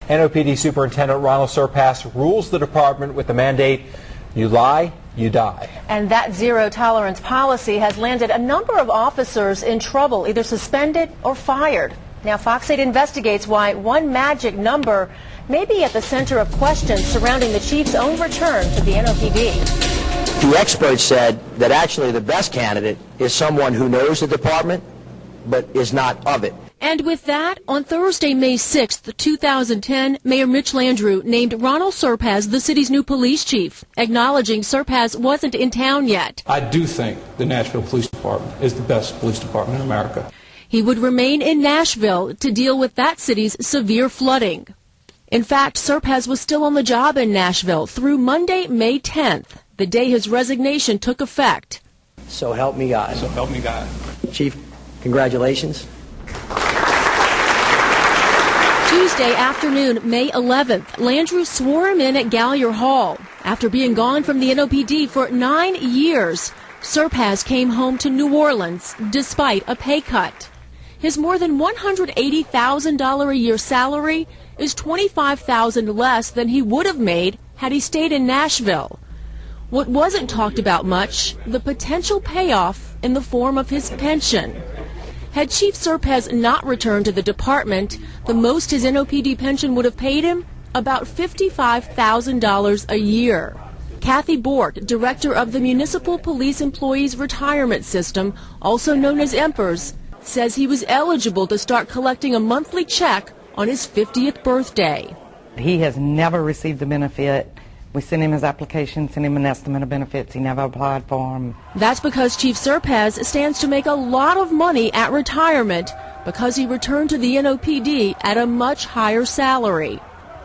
NOPD Superintendent Ronald Serpas rules the department with the mandate, you lie, you die. And that zero-tolerance policy has landed a number of officers in trouble, either suspended or fired. Now, Fox 8 investigates why one magic number may be at the center of questions surrounding the chief's own return to the NOPD. The experts said that actually the best candidate is someone who knows the department but is not of it. And with that, on Thursday, May 6th, 2010, Mayor Mitch Landrieu named Ronald Serpas the city's new police chief, acknowledging Serpas wasn't in town yet. I do think the Nashville Police Department is the best police department in America. He would remain in Nashville to deal with that city's severe flooding. In fact, Serpas was still on the job in Nashville through Monday, May 10th, the day his resignation took effect. So help me God. So help me God. Chief, congratulations. Tuesday afternoon, May 11th, Landrieu swore him in at Gallier Hall. After being gone from the NOPD for 9 years, Serpas came home to New Orleans despite a pay cut. His more than $180,000 a year salary is $25,000 less than he would have made had he stayed in Nashville. What wasn't talked about much, the potential payoff in the form of his pension. Had Chief Serpas not returned to the department, the most his NOPD pension would have paid him? About $55,000 a year. Kathy Bork, director of the Municipal Police Employees Retirement System, also known as EMPERS, says he was eligible to start collecting a monthly check on his 50th birthday. He has never received the benefit. We sent him his application, sent him an estimate of benefits. He never applied for them. That's because Chief Serpas stands to make a lot of money at retirement because he returned to the NOPD at a much higher salary.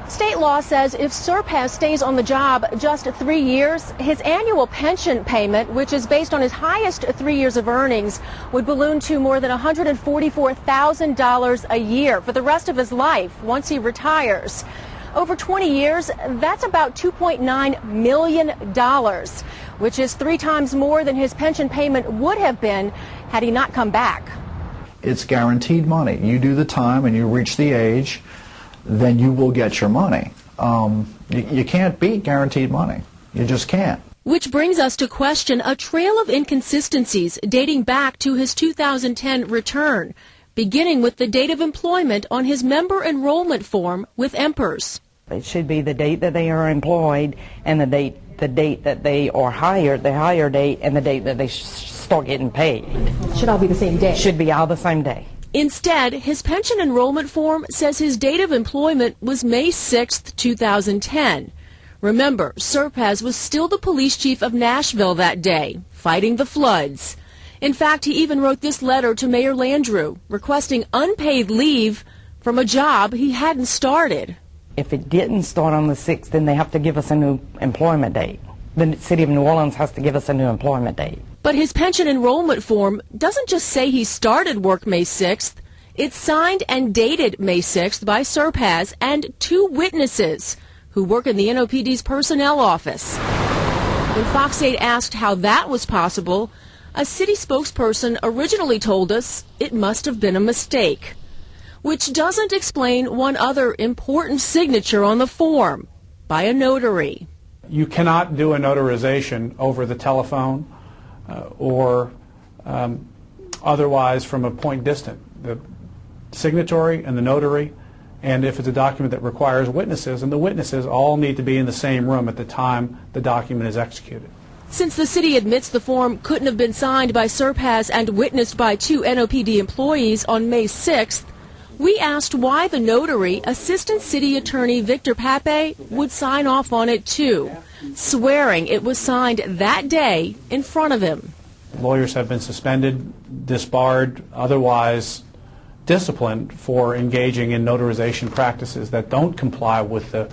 State law says if Serpas stays on the job just 3 years, his annual pension payment, which is based on his highest 3 years of earnings, would balloon to more than $144,000 a year for the rest of his life once he retires. Over 20 years, that's about $2.9 million, which is 3 times more than his pension payment would have been had he not come back. It's guaranteed money. You do the time and you reach the age, then you will get your money. You can't beat guaranteed money. You just can't. Which brings us to question a trail of inconsistencies dating back to his 2010 return, beginning with the date of employment on his member enrollment form with EMPERS. It should be the date that they are employed and the date that they are hired, the hire date, and the date that they start getting paid. Should all be the same day. Should be all the same day. Instead, his pension enrollment form says his date of employment was May 6, 2010. Remember, Serpas was still the police chief of Nashville that day, fighting the floods. In fact, he even wrote this letter to Mayor Landrieu, requesting unpaid leave from a job he hadn't started. If it didn't start on the 6th, then they have to give us a new employment date. The city of New Orleans has to give us a new employment date. But his pension enrollment form doesn't just say he started work May 6th. It's signed and dated May 6th by Serpas and 2 witnesses who work in the NOPD's personnel office. When Fox 8 asked how that was possible, a city spokesperson originally told us it must have been a mistake, which doesn't explain one other important signature on the form, by a notary. You cannot do a notarization over the telephone or otherwise from a point distant. The signatory and the notary, and if it's a document that requires witnesses, and the witnesses all need to be in the same room at the time the document is executed. Since the city admits the form couldn't have been signed by Serpas and witnessed by 2 NOPD employees on May 6th, we asked why the notary, Assistant City Attorney Victor Pape, would sign off on it too, swearing it was signed that day in front of him. Lawyers have been suspended, disbarred, otherwise disciplined for engaging in notarization practices that don't comply with the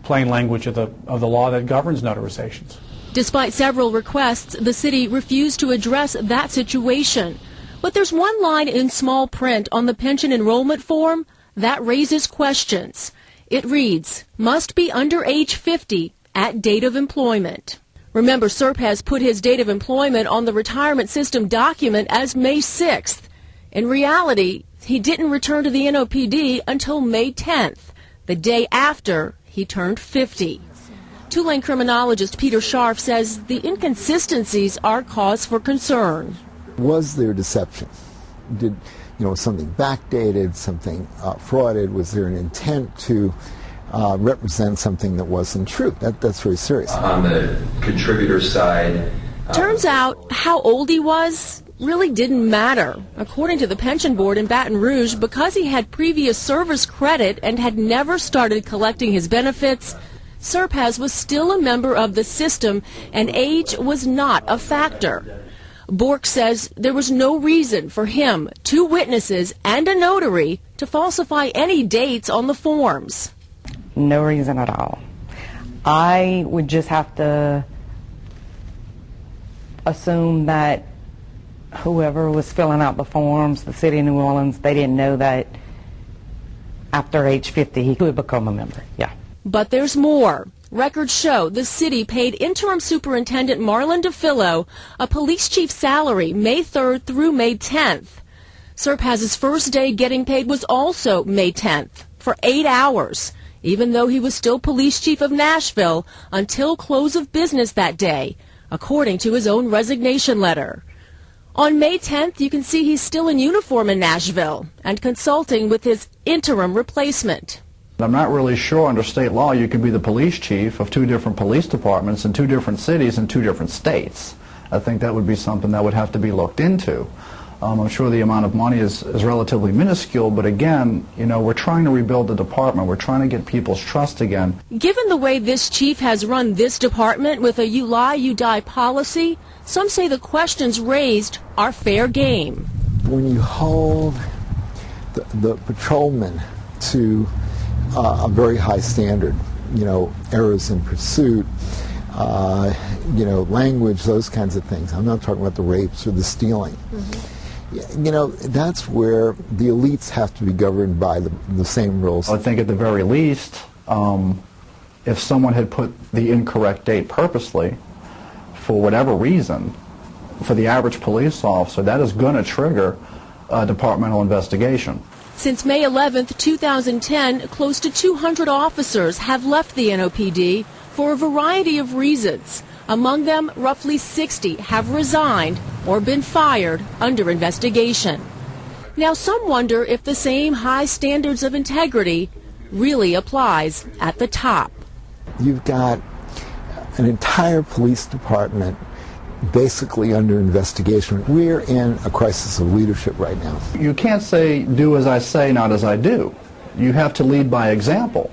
plain language of the law that governs notarizations. Despite several requests, the city refused to address that situation. But there's one line in small print on the pension enrollment form that raises questions. It reads, "Must be under age 50 at date of employment." Remember, Serpas put his date of employment on the retirement system document as May 6th. In reality, he didn't return to the NOPD until May 10th, the day after he turned 50. Tulane criminologist Peter Scharf says the inconsistencies are cause for concern. Was there deception? Did something backdated, something frauded? Was there an intent to represent something that wasn't true? That's very serious. On the contributor side, turns out how old he was really didn't matter. According to the pension board in Baton Rouge, because he had previous service credit and had never started collecting his benefits, Serpas was still a member of the system and age was not a factor. Bork says there was no reason for him, 2 witnesses, and a notary to falsify any dates on the forms. No reason at all. I would just have to assume that whoever was filling out the forms, the city of New Orleans, they didn't know that after age 50 he could become a member. Yeah. But there's more. Records show the city paid interim superintendent Marlon DeFillo a police chief's salary May 3rd through May 10th. Serpas' first day getting paid was also May 10th for 8 hours, even though he was still police chief of Nashville until close of business that day, according to his own resignation letter. On May 10th, you can see he's still in uniform in Nashville and consulting with his interim replacement. I'm not really sure under state law you can be the police chief of 2 different police departments in 2 different cities in 2 different states. I think that would be something that would have to be looked into. I'm sure the amount of money is relatively minuscule, but again, we're trying to rebuild the department. We're trying to get people's trust again. Given the way this chief has run this department with a you lie, you die policy, some say the questions raised are fair game. When you hold the patrolmen to a very high standard, errors in pursuit, language, those kinds of things. I'm not talking about the rapes or the stealing. That's where the elites have to be governed by the same rules. I think at the very least, if someone had put the incorrect date purposely, for whatever reason, for the average police officer, that is going to trigger a departmental investigation. Since May 11th, 2010, close to 200 officers have left the NOPD for a variety of reasons. Among them, roughly 60 have resigned or been fired under investigation. Now, some wonder if the same high standards of integrity really applies at the top. You've got an entire police department basically under investigation. We're in a crisis of leadership right now. You can't say, do as I say, not as I do. You have to lead by example.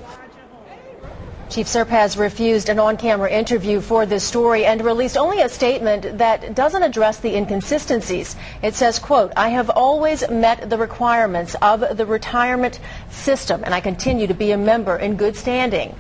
Chief Serpas refused an on-camera interview for this story and released only a statement that doesn't address the inconsistencies. It says, quote, "I have always met the requirements of the retirement system, and I continue to be a member in good standing."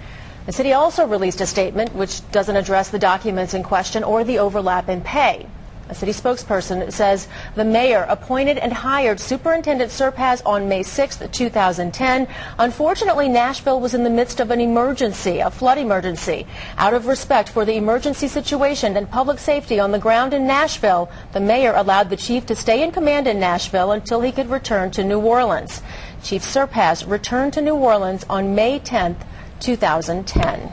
The city also released a statement which doesn't address the documents in question or the overlap in pay. A city spokesperson says the mayor appointed and hired Superintendent Serpas on May 6, 2010. Unfortunately, Nashville was in the midst of an emergency, a flood emergency. Out of respect for the emergency situation and public safety on the ground in Nashville, the mayor allowed the chief to stay in command in Nashville until he could return to New Orleans. Chief Serpas returned to New Orleans on May 10, 2010.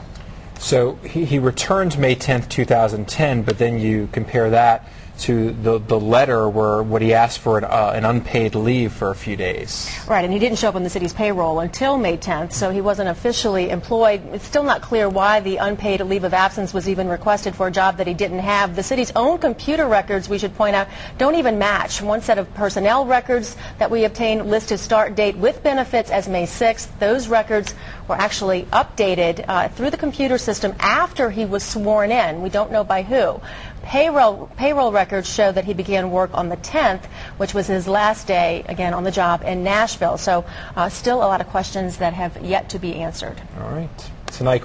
So he returned May 10th, 2010, but then you compare that to the letter where what he asked for an unpaid leave for a few days. Right, and he didn't show up on the city's payroll until May 10th, so he wasn't officially employed. It's still not clear why the unpaid leave of absence was even requested for a job that he didn't have. The city's own computer records, we should point out, don't even match. One set of personnel records that we obtained list his start date with benefits as May 6th. Those records were actually updated through the computer system after he was sworn in. We don't know by who. Payroll records show that he began work on the 10th, which was his last day, again, on the job in Nashville. So still a lot of questions that have yet to be answered. All right. Tonight.